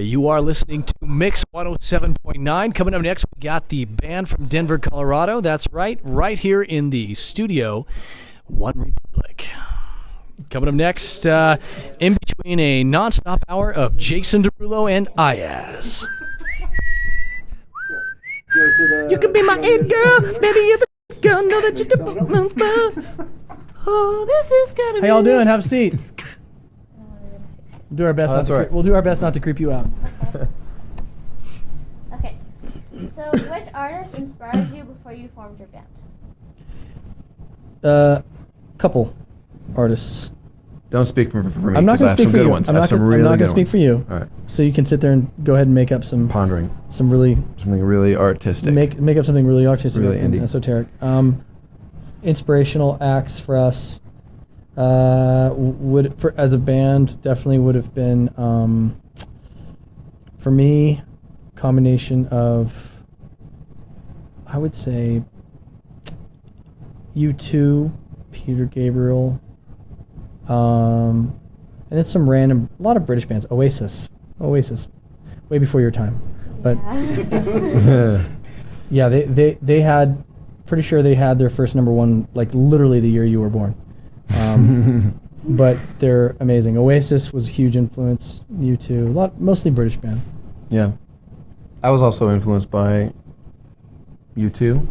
You are listening to Mix 107.9. Coming up next, we got the band from Denver, Colorado. That's right here in the studio, OneRepublic. Coming up next, in between a nonstop hour of Jason Derulo and Ayaz. You can be my it girl, baby. You're the girl. Know that you're the. Oh, this is gonna. How y'all doing? Have a seat. Do our best. We'll do our best not to creep you out. Okay. So, which artist inspired you before you formed your band? Couple artists. Don't speak for me. I'm not going to speak for you. I'm not going to speak for you. All right. So you can sit there and go ahead and make up some pondering, something really artistic. Make up something really artistic, really and indie, esoteric. Inspirational acts for us. As a band, definitely would have been for me, combination of, I would say, U2, Peter Gabriel, and then some random, a lot of British bands. Oasis, way before your time, but yeah, they had, pretty sure they had their first number one like literally the year you were born. But they're amazing. Oasis was a huge influence. U2, mostly British bands. Yeah, I was also influenced by U2,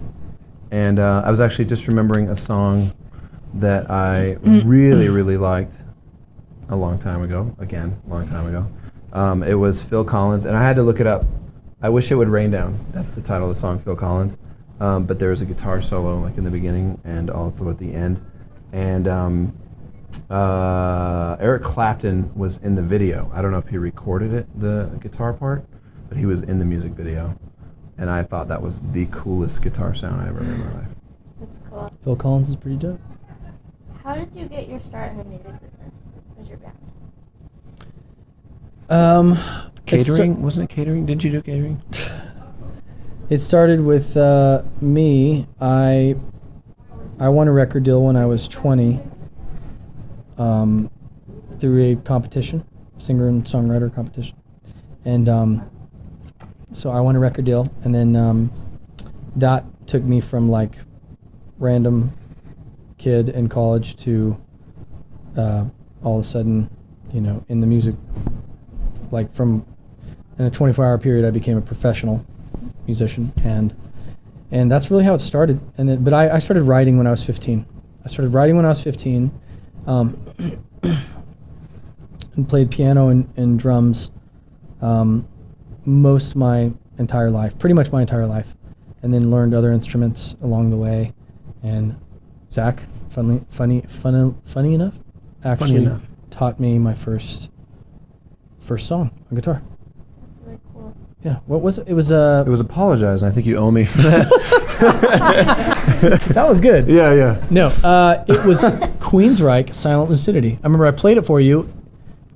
and I was actually just remembering a song that I really, really liked a long time ago. It was Phil Collins, and I had to look it up. I Wish It Would Rain Down. That's the title of the song, Phil Collins. But there was a guitar solo like in the beginning and also at the end. And Eric Clapton was in the video. I don't know if he recorded it, the guitar part, but he was in the music video. And I thought that was the coolest guitar sound I ever heard in my life. That's cool. Phil Collins is pretty dope. How did you get your start in the music business as your band? Catering? Wasn't it catering? Didn't you do catering? It started with me. I won a record deal when I was 20 through a competition, singer and songwriter competition. And so I won a record deal, and then that took me from like random kid in college to all of a sudden, in the music, like in a 24-hour period, I became a professional musician, and that's really how it started. And then, but I started writing when I was 15. And played piano and drums pretty much my entire life, and then learned other instruments along the way. And Zach, funny enough, actually taught me my first song on guitar. That's really cool. Yeah, what was it? It was Apologize, and I think you owe me for that. That was good. Yeah. No, it was Queensryche, Silent Lucidity. I remember I played it for you.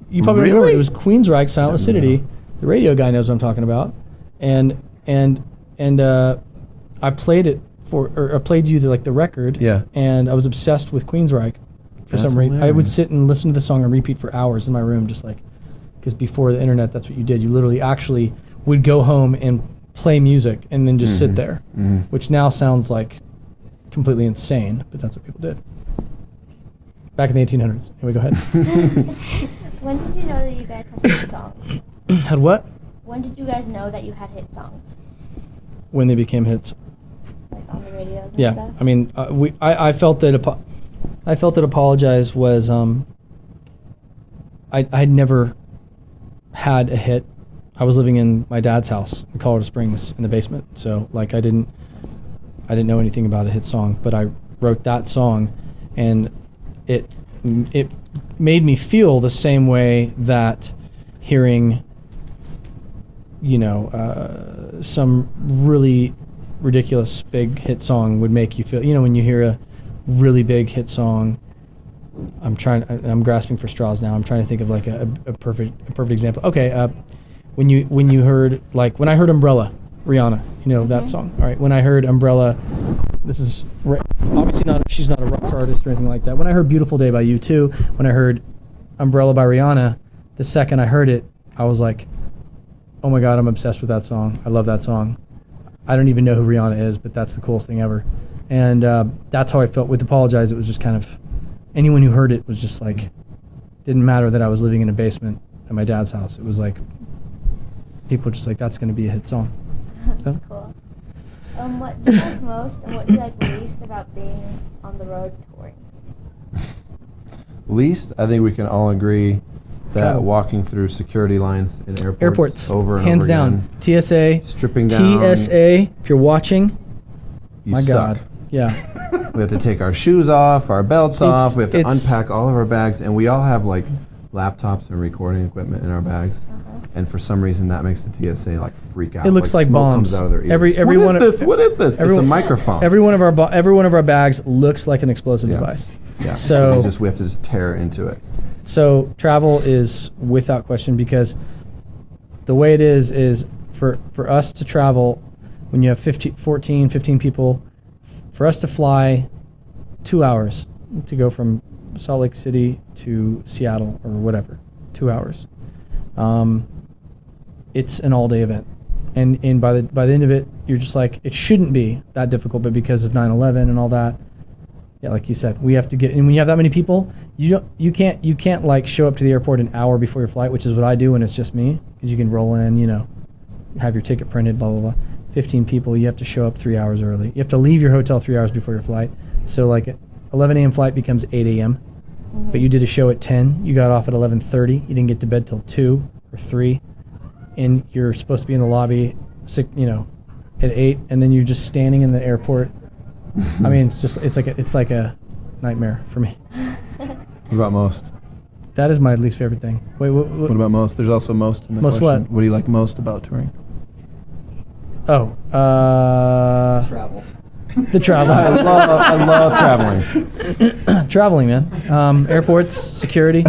You probably remember it was Queensryche, Silent Lucidity. No. The radio guy knows what I'm talking about. And I played it I played you the record. Yeah. And I was obsessed with Queensryche for some reason. I would sit and listen to the song on repeat for hours in my room, just like, because before the internet, that's what you did. You literally actually would go home and play music and then just sit there, which now sounds like completely insane, but that's what people did back in the 1800s. Anyway, go ahead. When did you know that you guys had hit songs? Had what? When did you guys know that you had hit songs? When they became hits. Like on the radios and Yeah, stuff? I mean, I felt that Apologize was I'd never had a hit. I was living in my dad's house in Colorado Springs in the basement, so like I didn't know anything about a hit song, but I wrote that song, and it made me feel the same way that hearing some really ridiculous big hit song would make you feel. When you hear a really big hit song, I'm grasping for straws now. I'm trying to think of like a perfect example. Okay, when you heard, like, when I heard Umbrella, Rihanna, that song. All right, when I heard Umbrella, this is obviously she's not a rock artist or anything like that. When I heard Beautiful Day by U2, when I heard Umbrella by Rihanna, the second I heard it, I was like, oh my God, I'm obsessed with that song. I love that song. I don't even know who Rihanna is, but that's the coolest thing ever. And that's how I felt with Apologize. It was just kind of, anyone who heard it was just like, didn't matter that I was living in a basement at my dad's house. It was like, people were just like, that's going to be a hit song. That's cool. What do you like most and what do you like least about being on the road touring? Least, I think we can all agree that Travel. walking through security lines in airports Airports, over and hands over down. again, TSA, stripping down. TSA, if you're watching, You my suck. God. Yeah. We have to take our shoes off, our belts off. We have to it's- unpack all of our bags, and we all have like laptops and recording equipment in our bags. And for some reason, that makes the TSA like freak out. It looks like smoke bombs. comes out of their ears. Every what one is of- this? What is this? It's every- a microphone. Every one of our bags looks like an explosive Yeah. device. Yeah. So- we have to just tear into it. So travel is without question, because the way it is for us to travel, when you have 15 people, for us to fly 2 hours to go from Salt Lake City to Seattle or whatever, 2 hours. It's an all-day event. And by the end of it, you're just like, it shouldn't be that difficult, but because of 9/11 and all that, yeah, like you said, we have to get. And when you have that many people, you can't like show up to the airport an hour before your flight, which is what I do when it's just me, because you can roll in, have your ticket printed, blah blah blah. 15 people, you have to show up 3 hours early. You have to leave your hotel 3 hours before your flight. So like 11 a.m. flight becomes 8 a.m. But you did a show at 10. You got off at 11:30. You didn't get to bed till 2 or 3, and you're supposed to be in the lobby, at 8, and then you're just standing in the airport. I mean, it's like a nightmare for me. What about most? That is my least favorite thing. Wait, What about most? There's also most in the Most question. what? What do you like most about touring? Oh, Travel. the travel. I love traveling. Traveling, man. Airports, security.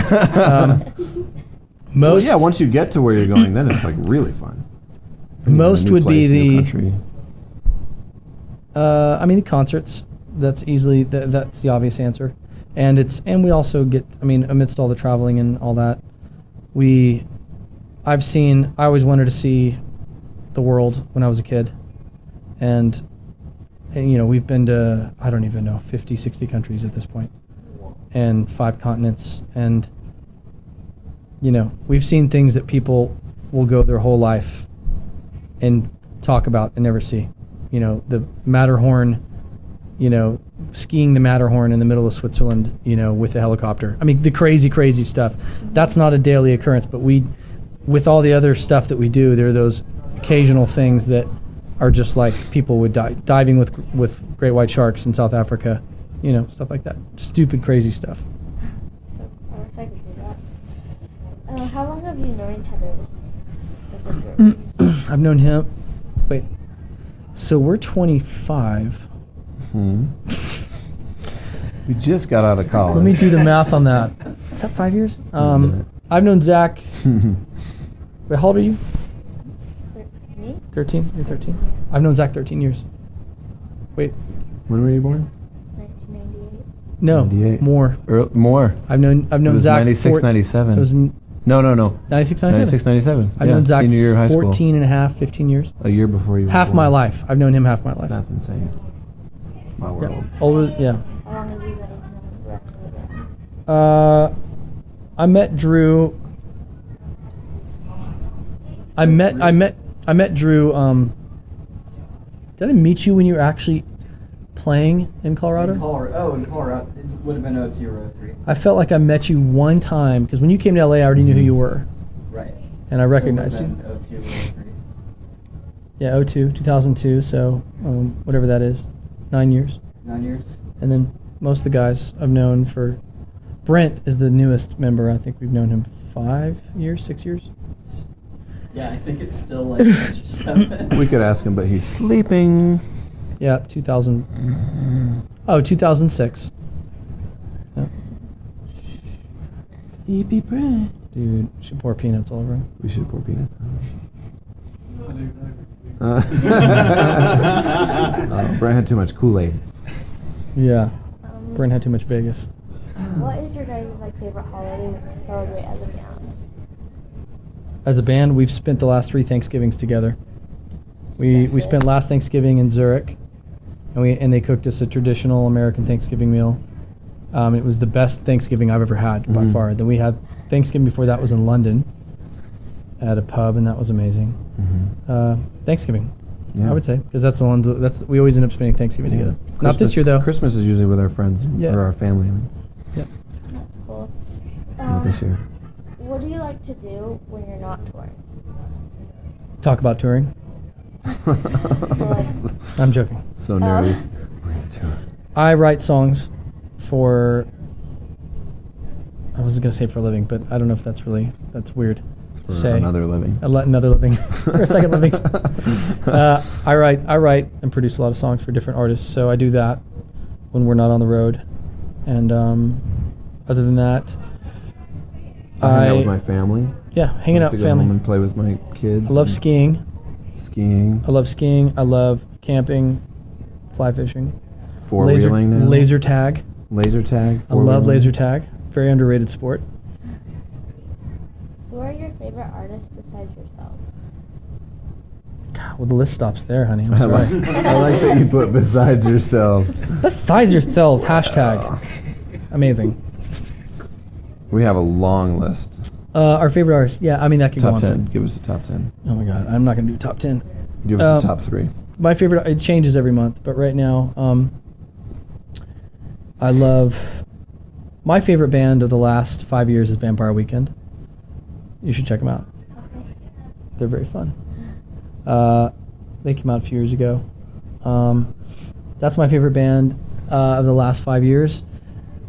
Most. Well, yeah, once you get to where you're going, then it's like really fun. Most would be the. country. The concerts. That's easily that's the obvious answer, and we also get. I mean, amidst all the traveling and all that, I always wanted to see the world when I was a kid, and we've been to, I don't even know, 50, 60 countries at this point, and 5 continents, and we've seen things that people will go their whole life and talk about and never see. The Matterhorn, skiing the Matterhorn in the middle of Switzerland, with a helicopter. I mean, the crazy, crazy stuff. That's not a daily occurrence, but with all the other stuff that we do, there are those occasional things that are just like people would diving with great white sharks in South Africa, stuff like that. Stupid, crazy stuff. So I wish I could do that. How long have you known each other as a group? I've known him. Wait. So we're 25. We just got out of college. Let me do the math on that. Is that 5 years? I've known Zach. Wait, how old are you? Me? 13? You're 13? I've known Zach 13 years. Wait. When were you born? 1998. No. 98. More. More. I've known It was Zach. 96, 97. It was No. 96, 97. 96, 97. I've Yeah, known Zach senior year of high 14 school. and a half, 15 years. A year before you were Half born. my life. I've known him half my life. That's insane. My world. Yeah. Older, yeah. How long have you guys known the rest of the band? I met Drew. I met Drew. Did I meet you when you were actually playing in Colorado? In Colorado. It would have been 02 or 03. I felt like I met you one time because when you came to LA, I already knew who you were, Right. and I recognized so it you. would have been 02 or 03. Yeah, 2002. So whatever that is, 9 years. 9 years. And then most of the guys I've known for. Brent is the newest member. I think we've known him 5 years, 6 years. Yeah, I think it's still like 6 or 7. We could ask him, but he's sleeping. Yeah, 2000. Oh, 2006. Yeah. Sleepy Brent. Dude, should pour peanuts all over him. We should pour peanuts on. Brent had too much Kool-Aid. Yeah. Brent had too much Vegas. What is your guys' favorite holiday to celebrate as a band? as a band, we've spent the last 3 Thanksgivings together. We spent last Thanksgiving in Zurich, and they cooked us a traditional American Thanksgiving meal. It was the best Thanksgiving I've ever had by far. Then we had Thanksgiving before that was in London at a pub, and that was amazing. Thanksgiving, Yeah. I would say, because that's the one. We always end up spending Thanksgiving together. Not this year though. Christmas is usually with our friends or our family. Yep. That's cool. Not this year. What do you like to do when you're not touring? Talk about touring. So, like, I'm joking. So nerdy. I write songs for. I wasn't gonna say for a living, but I don't know if that's weird to say. Another living. Another living, or a second living. I write and produce a lot of songs for different artists, so I do that when we're not on the road. And other than that, I hang out with my family. Yeah, hanging I out like with to go family. home and play with my kids. I love skiing. Skiing. I love skiing. I love camping, fly fishing, Four-wheeling now. laser tag. Laser tag. I love four-wheeling. laser tag. Very underrated sport. who are your favorite artists besides yourselves? God, well, the list stops there, honey. I'm I sorry. like, I like that you put besides yourselves. Besides yourself, hashtag. Amazing. We have a long list. Our favorite artist. Yeah, I mean, that could go Top on. 10. Give us a top 10. Oh my God, I'm not going to do top 10. Give us a top 3. My favorite, it changes every month, but right now, I love, my favorite band of the last 5 years is Vampire Weekend. You should check them out. Okay. They're very fun. They came out a few years ago. That's my favorite band of the last 5 years.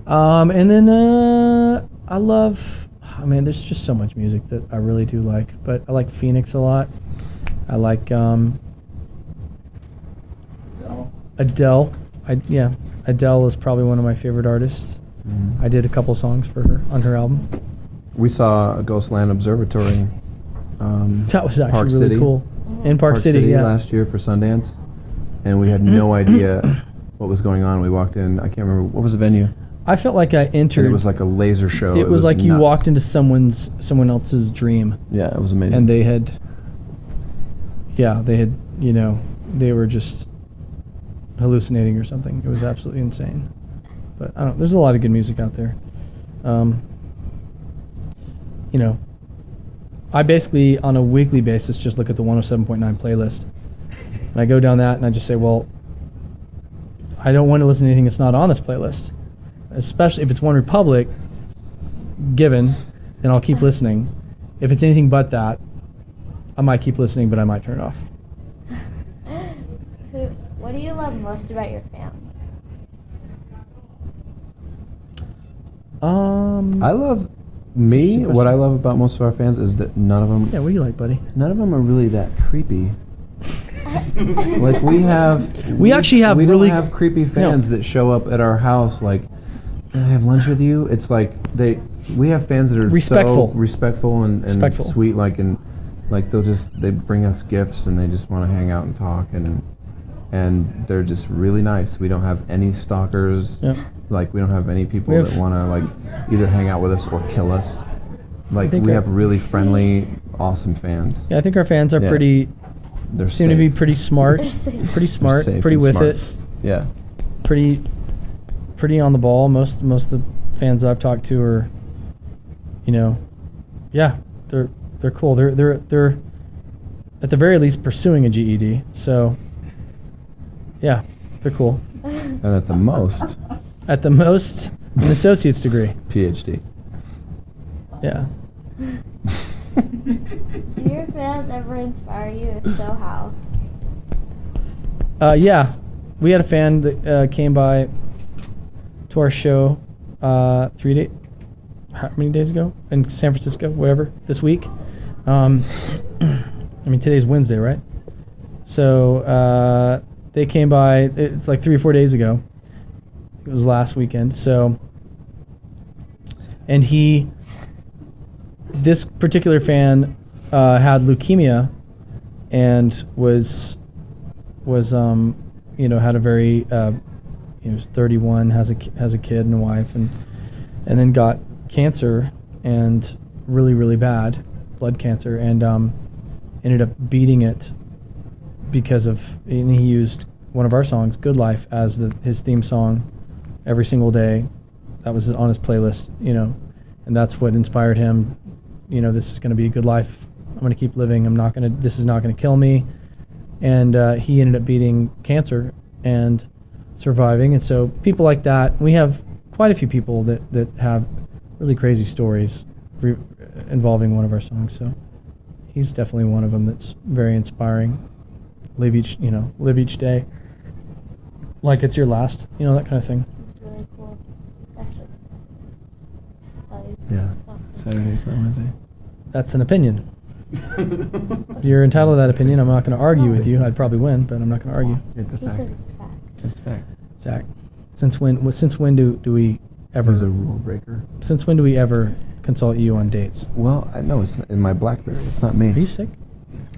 And then I love, I mean, there's just so much music that I really do like, but I like Phoenix a lot. I like Adele. Adele is probably one of my favorite artists. I did a couple songs for her on her album. We saw Ghostland Observatory. That was actually Park really City. cool. In Park City, yeah. last year for Sundance, and we had no idea what was going on. We walked in. I can't remember what was the venue. I felt like I entered. And it was like a laser show. It was like you nuts. walked into someone else's dream, Yeah, it was amazing. and they had, they were just hallucinating or something. It was absolutely insane. But I don't. There's a lot of good music out there. I basically on a weekly basis just look at the 107.9 playlist, and I go down that and I just say, well, I don't want to listen to anything that's not on this playlist, especially if it's OneRepublic. Given, then I'll keep listening. If it's anything but that, I might keep listening, but I might turn it off. What do you love most about your fans? I love interesting what question. I love about most of our fans is that none of them Yeah, what do you like, buddy? are really that creepy. Like we actually have we really- don't have creepy fans that show up at our house like, "Can I have lunch with you?" It's like we have fans that are Respectful. so respectful and Respectful. sweet, like they bring us gifts and they just want to hang out and talk and they're just really nice. We don't have any stalkers. Yeah. Like we don't have any people We that have- want to like either hang out with us or kill us. Like think we our- have really friendly, awesome fans. Yeah, I think our fans are Yeah. pretty. They're Seem to be safe. pretty smart. They're safe. Pretty smart. safe Pretty and with smart. it. Yeah. Pretty on the ball. Most of the fans that I've talked to are, they're cool. They're at the very least pursuing a GED. So, yeah, they're cool. And at the most, At the most, an associate's degree. PhD. Yeah. Do your fans ever inspire you? If so, how? Yeah, we had a fan that came by to our show how many days ago in San Francisco, whatever, this week. Today's Wednesday, right? So they came by, it's like 3 or 4 days ago. It was last weekend. So, and this particular fan had leukemia and was had a very he was 31, has a kid and a wife, and then got cancer, and really, really bad, blood cancer, and ended up beating it because of, and he used one of our songs, Good Life, as his theme song every single day. That was on his playlist, and that's what inspired him. This is going to be a good life. I'm going to keep living. This is not going to kill me. And he ended up beating cancer and surviving. And so people like that, we have quite a few people that have really crazy stories involving one of our songs. So he's definitely one of them that's very inspiring. Live each day like it's your last, that kind of thing. It's really cool. Actually, Yeah. Saturday's not Wednesday. That's an opinion. You're entitled to that opinion. I'm not going to argue with you. I'd probably win, but I'm not going to argue. It's a he fact. says it's a fact. It's a fact. Zach, since when do we ever? He's a rule breaker. Since when do we ever consult you on dates? Well, I know it's in my BlackBerry. It's not me. Are you sick?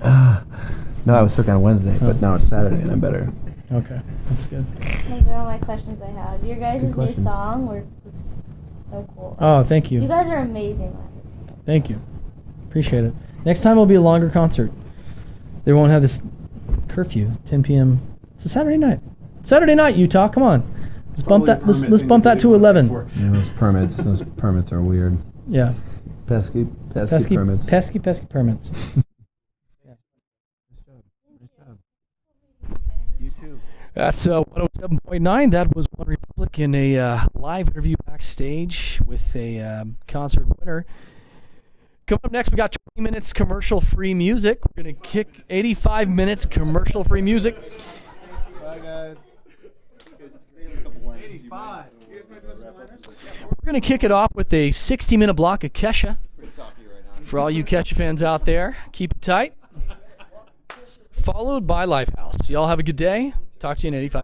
No, I was sick on Wednesday, but now it's Saturday and I'm better. Okay, that's good. Those are all my questions I have. Your guys' Good new questions. song was so cool. Oh, thank you. You guys are amazing at this. Thank you. Appreciate it. Next time will be a longer concert. They won't have this curfew, 10 p.m. It's a Saturday night. Saturday night, Utah. Come on. Let's bump that. Let's bump that to 11. Yeah, those permits are weird. Yeah. Pesky permits. Pesky permits. You too. That's 107.9. That was OneRepublic in a live interview backstage with a concert winner. Coming up next, we got 20 minutes commercial-free music. We're going to kick 85 minutes commercial-free music. Bye, guys. 85. We're going to kick it off with a 60-minute block of Kesha. For all you Kesha fans out there, keep it tight. Followed by Lifehouse. Y'all have a good day. Talk to you in 85.